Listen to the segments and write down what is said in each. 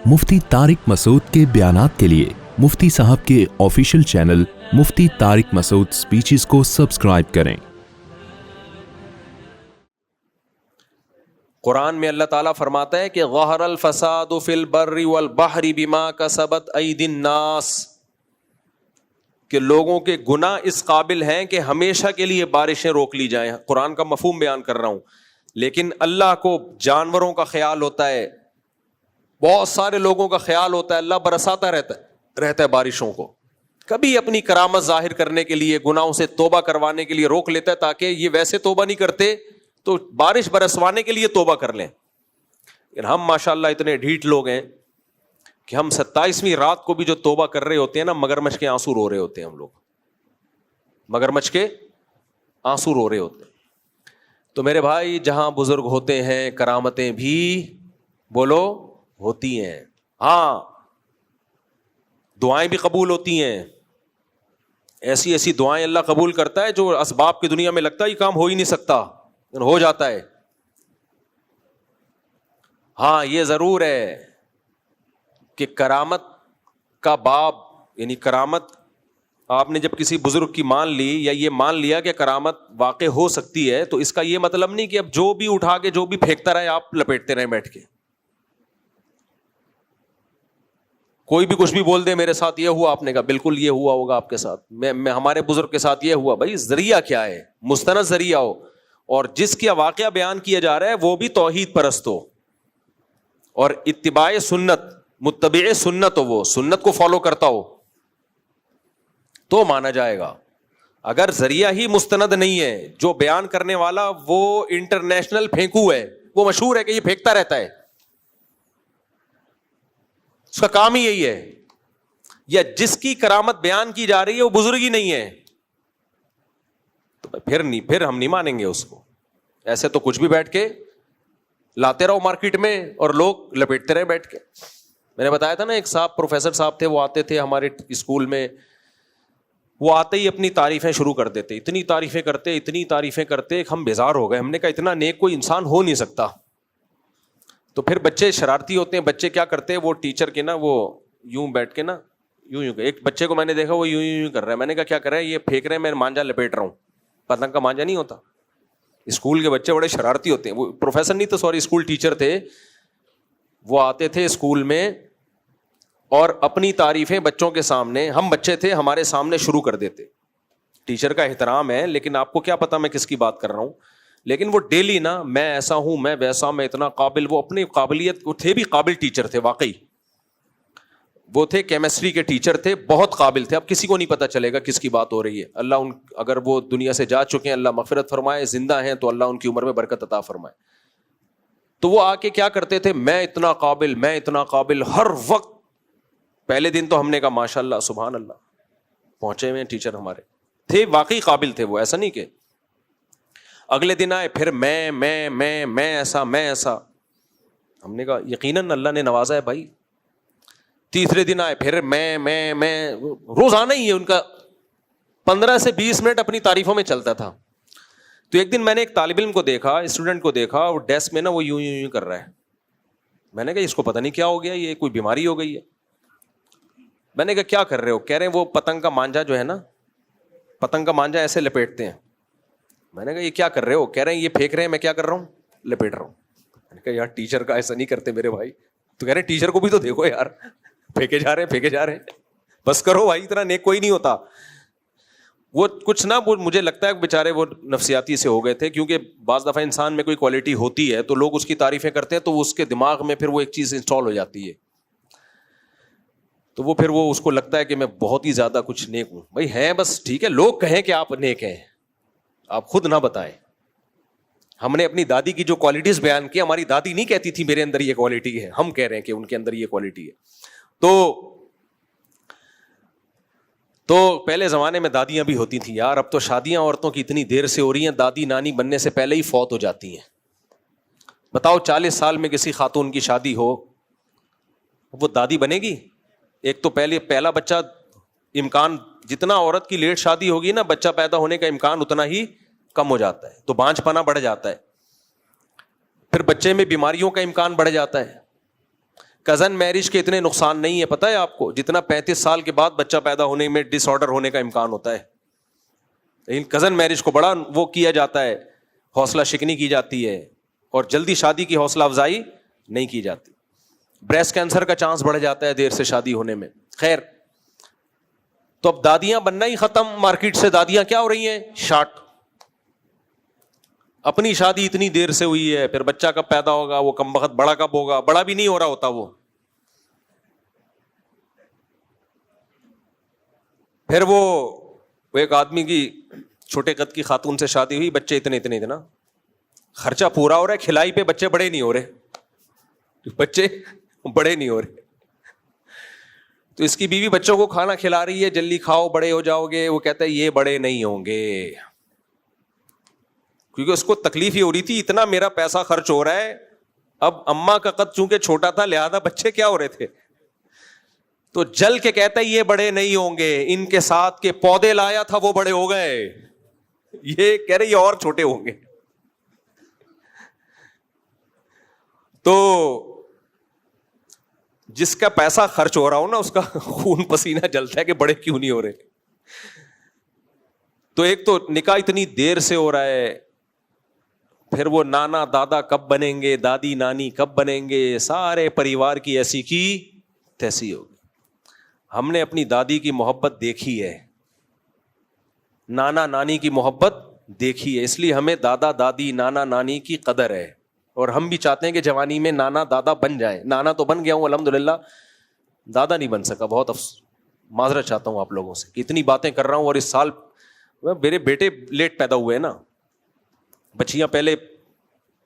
مفتی طارق مسعود کے بیانات کے لیے مفتی صاحب کے آفیشیل چینل مفتی طارق مسعود سپیچز کو سبسکرائب کریں۔ قرآن میں اللہ تعالیٰ فرماتا ہے کہ ظہر الفساد فی البر والبحر بما کسبت ایدی الناس، کہ لوگوں کے گناہ اس قابل ہیں کہ ہمیشہ کے لیے بارشیں روک لی جائیں۔ قرآن کا مفہوم بیان کر رہا ہوں، لیکن اللہ کو جانوروں کا خیال ہوتا ہے، بہت سارے لوگوں کا خیال ہوتا ہے، اللہ برساتا رہتا ہے بارشوں کو، کبھی اپنی کرامت ظاہر کرنے کے لیے، گناہوں سے توبہ کروانے کے لیے روک لیتا ہے تاکہ یہ ویسے توبہ نہیں کرتے تو بارش برسوانے کے لیے توبہ کر لیں۔ لیکن ہم ماشاءاللہ اتنے ڈھیٹ لوگ ہیں کہ ہم 27ویں رات کو بھی جو توبہ کر رہے ہوتے ہیں نا، مگرمچھ کے آنسو رو رہے ہوتے ہیں، ہم لوگ مگرمچھ کے آنسو رو رہے ہوتے ہیں۔ تو میرے بھائی، جہاں بزرگ ہوتے ہیں کرامتیں بھی بولو ہوتی ہیں، ہاں دعائیں بھی قبول ہوتی ہیں، ایسی ایسی دعائیں اللہ قبول کرتا ہے جو اسباب کی دنیا میں لگتا ہے یہ کام ہو ہی نہیں سکتا، ہو جاتا ہے۔ ہاں یہ ضرور ہے کہ کرامت کا باب، یعنی کرامت آپ نے جب کسی بزرگ کی مان لی یا یہ مان لیا کہ کرامت واقع ہو سکتی ہے، تو اس کا یہ مطلب نہیں کہ اب جو بھی اٹھا کے جو بھی پھینکتا رہے آپ لپیٹتے رہیں بیٹھ کے۔ کوئی بھی کچھ بھی بول دے میرے ساتھ یہ ہوا، آپ نے کہا بالکل یہ ہوا ہوگا آپ کے ساتھ، میں ہمارے بزرگ کے ساتھ یہ ہوا۔ بھائی ذریعہ کیا ہے؟ مستند ذریعہ ہو، اور جس کا واقعہ بیان کیا جا رہا ہے وہ بھی توحید پرست ہو اور اتباع سنت، متبع سنت ہو، وہ سنت کو فالو کرتا ہو تو مانا جائے گا۔ اگر ذریعہ ہی مستند نہیں ہے، جو بیان کرنے والا وہ انٹرنیشنل پھینکو ہے، وہ مشہور ہے کہ یہ پھینکتا رہتا ہے، اس کا کام ہی یہی ہے، یا جس کی کرامت بیان کی جا رہی ہے وہ بزرگ ہی نہیں ہے، تو پھر ہم نہیں مانیں گے اس کو۔ ایسے تو کچھ بھی بیٹھ کے لاتے رہو مارکیٹ میں اور لوگ لپیٹتے رہے بیٹھ کے۔ میں نے بتایا تھا نا، ایک صاحب پروفیسر صاحب تھے، وہ آتے تھے ہمارے اسکول میں، وہ آتے ہی اپنی تعریفیں شروع کر دیتے، اتنی تعریفیں کرتے ہم بیزار ہو گئے۔ ہم نے کہا اتنا نیک کوئی انسان ہو نہیں سکتا۔ تو پھر بچے شرارتی ہوتے ہیں، بچے کیا کرتے ہیں، وہ ٹیچر کے نا وہ یوں بیٹھ کے نا یوں ایک بچے کو میں نے دیکھا وہ یوں کر رہا ہے، میں نے کہا کیا کر رہا ہے؟ یہ پھینک رہے ہیں، میں مانجا لپیٹ رہا ہوں۔ پتنگ کا مانجا نہیں ہوتا۔ اسکول کے بچے بڑے شرارتی ہوتے ہیں، وہ پروفیسر نہیں تو سوری اسکول ٹیچر تھے، وہ آتے تھے اسکول میں اور اپنی تعریفیں بچوں کے سامنے، ہم بچے تھے ہمارے سامنے شروع کر دیتے۔ ٹیچر کا احترام ہے، لیکن آپ کو کیا پتا میں کس کی بات کر رہا ہوں، لیکن وہ ڈیلی نا میں ایسا ہوں، میں ویسا، میں اتنا قابل، وہ اپنی قابلیت، وہ تھے بھی قابل ٹیچر تھے واقعی، وہ تھے کیمسٹری کے ٹیچر تھے، بہت قابل تھے۔ اب کسی کو نہیں پتا چلے گا کس کی بات ہو رہی ہے، اللہ اگر وہ دنیا سے جا چکے ہیں اللہ مغفرت فرمائے، زندہ ہیں تو اللہ ان کی عمر میں برکت عطا فرمائے۔ تو وہ آ کے کیا کرتے تھے، میں اتنا قابل، ہر وقت۔ پہلے دن تو ہم نے کہا ماشاء اللہ سبحان اللہ، پہنچے ہوئے ٹیچر ہمارے، تھے واقعی قابل تھے وہ، ایسا نہیں کہ۔ اگلے دن آئے پھر میں ایسا، ہم نے کہا یقیناً اللہ نے نوازا ہے بھائی۔ تیسرے دن آئے پھر میں روزانہ ہی ہے ان کا 15 سے 20 منٹ اپنی تعریفوں میں چلتا تھا۔ تو ایک دن میں نے ایک طالب علم کو دیکھا، اسٹوڈنٹ کو دیکھا، وہ ڈیسک میں نا وہ یوں کر رہا ہے۔ میں نے کہا اس کو پتہ نہیں کیا ہو گیا، یہ کوئی بیماری ہو گئی ہے۔ میں نے کہا کیا کر رہے ہو؟ کہہ رہے ہیں وہ پتنگ کا مانجا جو ہے نا، پتنگ کا مانجا ایسے لپیٹتے ہیں۔ میں نے کہا یہ کیا کر رہے ہو؟ کہہ رہے ہیں یہ پھینک رہے ہیں، میں کیا کر رہا ہوں؟ لپیٹ رہا ہوں۔ میں نے کہا یار ٹیچر کا ایسا نہیں کرتے میرے بھائی۔ تو کہہ رہے ہیں ٹیچر کو بھی تو دیکھو یار، پھینکے جا رہے ہیں، بس کرو بھائی، اتنا نیک کوئی نہیں ہوتا۔ وہ کچھ نا، وہ مجھے لگتا ہے بےچارے وہ نفسیاتی سے ہو گئے تھے، کیونکہ بعض دفعہ انسان میں کوئی کوالٹی ہوتی ہے تو لوگ اس کی تعریفیں کرتے ہیں تو اس کے دماغ میں پھر وہ ایک چیز انسٹال ہو جاتی ہے، تو وہ پھر وہ اس کو لگتا ہے کہ میں بہت ہی زیادہ کچھ نیک ہوں۔ بھائی ہیں بس ٹھیک ہے، لوگ کہیں کہ آپ نیک ہیں، آپ خود نہ بتائیں۔ ہم نے اپنی دادی کی جو کوالٹیز بیان کی، ہماری دادی نہیں کہتی تھی میرے اندر یہ کوالٹی ہے، ہم کہہ رہے ہیں کہ ان کے اندر یہ کوالٹی ہے۔ تو پہلے زمانے میں دادیاں بھی ہوتی تھیں یار، اب تو شادیاں عورتوں کی اتنی دیر سے ہو رہی ہیں، دادی نانی بننے سے پہلے ہی فوت ہو جاتی ہیں۔ بتاؤ 40 سال میں کسی خاتون کی شادی ہو، وہ دادی بنے گی؟ ایک تو پہلا بچہ، امکان جتنا عورت کی لیٹ شادی ہوگی نا، بچہ پیدا ہونے کا امکان اتنا ہی کم ہو جاتا ہے، تو بانجھ پنا بڑھ جاتا ہے، پھر بچے میں بیماریوں کا امکان بڑھ جاتا ہے۔ کزن میرج کے اتنے نقصان نہیں ہے پتہ ہے آپ کو جتنا 35 سال کے بعد بچہ پیدا ہونے میں ڈس آرڈر ہونے کا امکان ہوتا ہے. لیکن کزن میرج کو بڑا وہ کیا جاتا ہے, حوصلہ شکنی کی جاتی ہے اور جلدی شادی کی حوصلہ افزائی نہیں کی جاتی. بریسٹ کینسر کا چانس بڑھ جاتا ہے دیر سے شادی ہونے میں. خیر, تو اب دادیاں بننا ہی ختم, مارکیٹ سے دادیاں کیا ہو رہی ہیں, شارٹ. اپنی شادی اتنی دیر سے ہوئی ہے, پھر بچہ کب پیدا ہوگا, وہ کم وقت بڑا کب ہوگا, بڑا بھی نہیں ہو رہا ہوتا وہ. پھر وہ ایک آدمی کی چھوٹے قد کی خاتون سے شادی ہوئی, بچے اتنا خرچہ پورا ہو رہا ہے, کھلائی پہ بچے بڑے نہیں ہو رہے, بچے بڑے نہیں ہو رہے. تو اس کی بیوی بچوں کو کھانا کھلا رہی ہے, جلدی کھاؤ بڑے ہو جاؤ گے. وہ کہتا ہے یہ بڑے نہیں ہوں گے, کیونکہ اس کو تکلیف ہی ہو رہی تھی اتنا میرا پیسہ خرچ ہو رہا ہے. اب اماں کا قد چونکہ چھوٹا تھا لہذا بچے کیا ہو رہے تھے, تو جل کے کہتا ہے یہ بڑے نہیں ہوں گے, ان کے ساتھ کے پودے لایا تھا وہ بڑے ہو گئے, یہ کہہ رہے یہ اور چھوٹے ہوں گے. تو جس کا پیسہ خرچ ہو رہا ہو نا اس کا خون پسینہ جلتا ہے کہ بڑے کیوں نہیں ہو رہے. تو ایک تو نکاح اتنی دیر سے ہو رہا ہے, پھر وہ نانا دادا کب بنیں گے, دادی نانی کب بنیں گے, سارے پریوار کی ایسی کی تیسی ہوگی. ہم نے اپنی دادی کی محبت دیکھی ہے, نانا نانی کی محبت دیکھی ہے, اس لیے ہمیں دادا دادی نانا نانی کی قدر ہے. اور ہم بھی چاہتے ہیں کہ جوانی میں نانا دادا بن جائے. نانا تو بن گیا ہوں الحمدللہ, دادا نہیں بن سکا. بہت معذرت چاہتا ہوں آپ لوگوں سے کہ اتنی باتیں کر رہا ہوں, اور اس سال میرے بیٹے لیٹ پیدا ہوئے نا, بچیاں پہلے,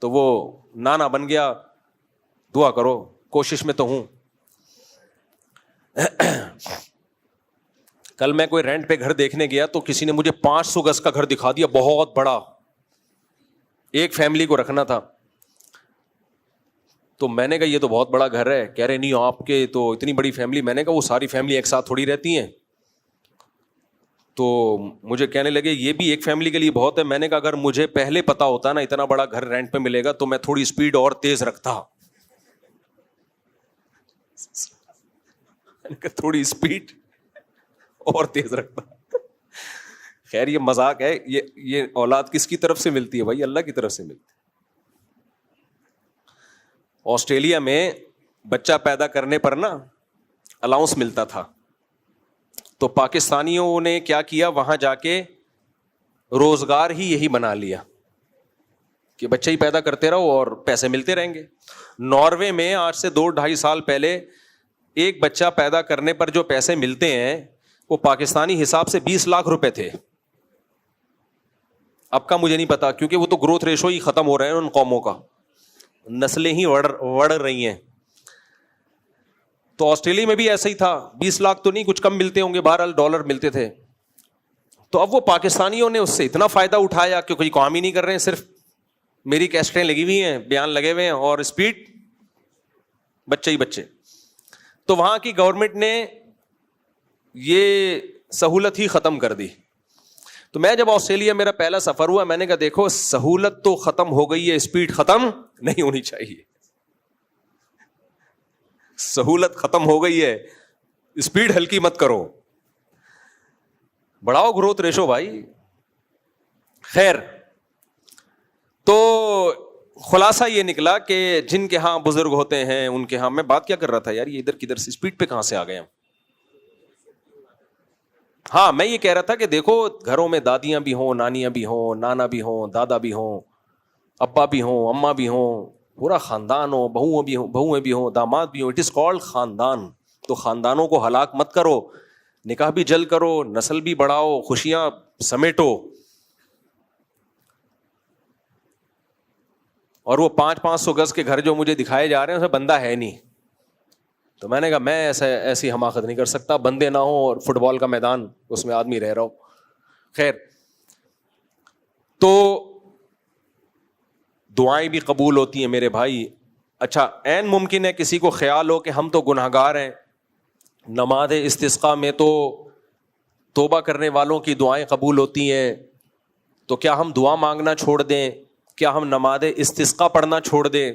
تو وہ نانا بن گیا. دعا کرو, کوشش میں تو ہوں. کل میں کوئی رینٹ پہ گھر دیکھنے گیا تو کسی نے مجھے 500 گز کا گھر دکھا دیا, بہت بڑا, ایک فیملی کو رکھنا تھا. تو میں نے کہا یہ تو بہت بڑا گھر ہے. کہہ رہے نہیں آپ کے تو اتنی بڑی فیملی. میں نے کہا وہ ساری فیملی ایک ساتھ تھوڑی رہتی ہیں. تو مجھے کہنے لگے یہ بھی ایک فیملی کے لیے بہت ہے. میں نے کہا اگر مجھے پہلے پتا ہوتا نا اتنا بڑا گھر رینٹ پہ ملے گا تو میں تھوڑی اسپیڈ اور تیز رکھتا, تھوڑی اسپیڈ اور تیز رکھتا. خیر یہ مذاق ہے. یہ اولاد کس کی طرف سے ملتی ہے بھائی؟ اللہ کی طرف سے ملتی ہے. آسٹریلیا میں بچہ پیدا کرنے پر نا الاؤنس ملتا تھا, تو پاکستانیوں نے کیا کیا, وہاں جا کے روزگار ہی یہی بنا لیا کہ بچے ہی پیدا کرتے رہو اور پیسے ملتے رہیں گے. ناروے میں آج سے 2-2.5 سال پہلے ایک بچہ پیدا کرنے پر جو پیسے ملتے ہیں وہ پاکستانی حساب سے 20 لاکھ روپے تھے. اب کا مجھے نہیں پتا, کیونکہ وہ تو گروتھ ریشو ہی ختم ہو رہے ہیں ان قوموں کا, نسلیں ہی وڑ رہی ہیں. تو آسٹریلیا میں بھی ایسا ہی تھا, 20 لاکھ تو نہیں, کچھ کم ملتے ہوں گے, بہرحال ڈالر ملتے تھے. تو اب وہ پاکستانیوں نے اس سے اتنا فائدہ اٹھایا کہ کوئی کام ہی نہیں کر رہے ہیں, صرف میری کیسٹیں لگی ہوئی ہیں, بیان لگے ہوئے ہیں, اور اسپیڈ بچے ہی بچے. تو وہاں کی گورنمنٹ نے یہ سہولت ہی ختم کر دی. تو میں جب آسٹریلیا میرا پہلا سفر ہوا, میں نے کہا دیکھو سہولت تو ختم ہو گئی ہے, اسپیڈ ختم نہیں ہونی چاہیے. سہولت ختم ہو گئی ہے, اسپیڈ ہلکی مت کرو, بڑھاؤ گروتھ ریشو بھائی. خیر, تو خلاصہ یہ نکلا کہ جن کے ہاں بزرگ ہوتے ہیں ان کے ہاں, میں بات کیا کر رہا تھا یار, یہ ادھر کدھر سے اسپیڈ پہ کہاں سے آ گئے ہم. ہاں میں یہ کہہ رہا تھا کہ دیکھو گھروں میں دادیاں بھی ہوں, نانیاں بھی ہوں, نانا بھی ہوں, دادا بھی ہوں, ابا بھی ہوں, اماں بھی ہوں, پورا خاندان ہو, بہویں بھی ہوں, داماد بھی ہوں. اٹ از کالڈ خاندان. تو خاندانوں کو ہلاک مت کرو, نکاح بھی جلد کرو, نسل بھی بڑھاؤ, خوشیاں سمیٹو. اور وہ 500 گز کے گھر جو مجھے دکھائے جا رہے ہیں اس میں بندہ ہے نہیں. تو میں نے کہا میں ایسی حماقت نہیں کر سکتا, بندے نہ ہوں اور فٹ بال کا میدان اس میں آدمی رہ رہا ہو. خیر, تو دعائیں بھی قبول ہوتی ہیں میرے بھائی. اچھا, عین ممکن ہے کسی کو خیال ہو کہ ہم تو گناہگار ہیں, نماز استسقاء میں تو توبہ کرنے والوں کی دعائیں قبول ہوتی ہیں, تو کیا ہم دعا مانگنا چھوڑ دیں؟ کیا ہم نماز استسقاء پڑھنا چھوڑ دیں؟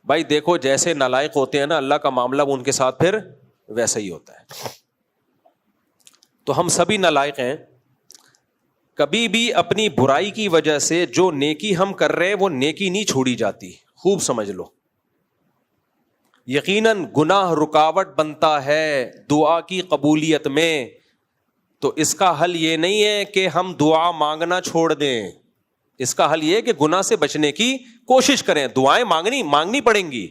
بھائی دیکھو جیسے نالائق ہوتے ہیں نا اللہ کا معاملہ ان کے ساتھ پھر ویسا ہی ہوتا ہے. تو ہم سبھی نالائق ہیں. کبھی بھی اپنی برائی کی وجہ سے جو نیکی ہم کر رہے ہیں وہ نیکی نہیں چھوڑی جاتی. خوب سمجھ لو. یقیناً گناہ رکاوٹ بنتا ہے دعا کی قبولیت میں. تو اس کا حل یہ نہیں ہے کہ ہم دعا مانگنا چھوڑ دیں. اس کا حل یہ ہے کہ گناہ سے بچنے کی کوشش کریں. دعائیں مانگنی پڑیں گی.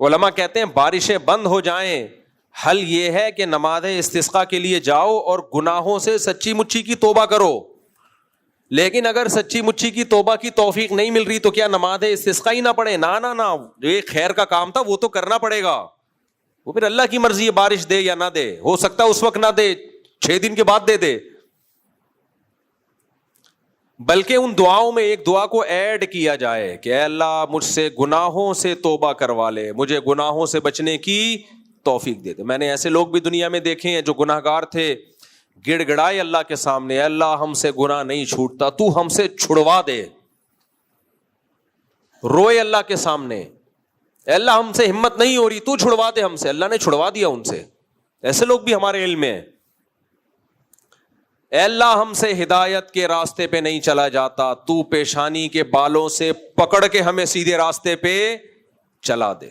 علماء کہتے ہیں بارشیں بند ہو جائیں, حل یہ ہے کہ نماز استسقاء کے لیے جاؤ اور گناہوں سے سچی مچی کی توبہ کرو. لیکن اگر سچی مچی کی توبہ کی توفیق نہیں مل رہی تو کیا نماز استسقاء ہی نہ پڑھیں؟ نہ, جو ایک خیر کا کام تھا وہ تو کرنا پڑے گا. وہ پھر اللہ کی مرضی ہے بارش دے یا نہ دے. ہو سکتا ہے اس وقت نہ دے, 6 دن کے بعد دے دے. بلکہ ان دعاؤں میں ایک دعا کو ایڈ کیا جائے کہ اے اللہ مجھ سے گناہوں سے توبہ کروا لے, مجھے گناہوں سے بچنے کی توفیق دے دے. میں نے ایسے لوگ بھی دنیا میں دیکھے ہیں جو گناہ گار تھے, گڑ گڑائے اللہ کے سامنے, اے اللہ ہم سے گناہ نہیں چھوٹتا, تو ہم سے چھڑوا دے. روئے اللہ کے سامنے, اے اللہ ہم سے ہمت نہیں ہو رہی, تو چھڑوا دے ہم سے. اللہ نے چھڑوا دیا ان سے. ایسے لوگ بھی ہمارے علم میں ہیں. اے اللہ ہم سے ہدایت کے راستے پہ نہیں چلا جاتا, تو پیشانی کے بالوں سے پکڑ کے ہمیں سیدھے راستے پہ چلا دے.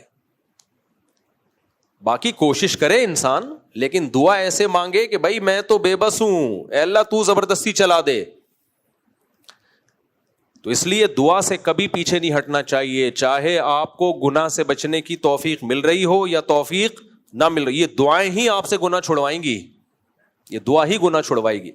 باقی کوشش کرے انسان, لیکن دعا ایسے مانگے کہ بھائی میں تو بے بس ہوں, اے اللہ تو زبردستی چلا دے. تو اس لیے دعا سے کبھی پیچھے نہیں ہٹنا چاہیے, چاہے آپ کو گناہ سے بچنے کی توفیق مل رہی ہو یا توفیق نہ مل رہی. یہ دعائیں ہی آپ سے گناہ چھڑوائیں گی, یہ دعا ہی گناہ چھڑوائے گی.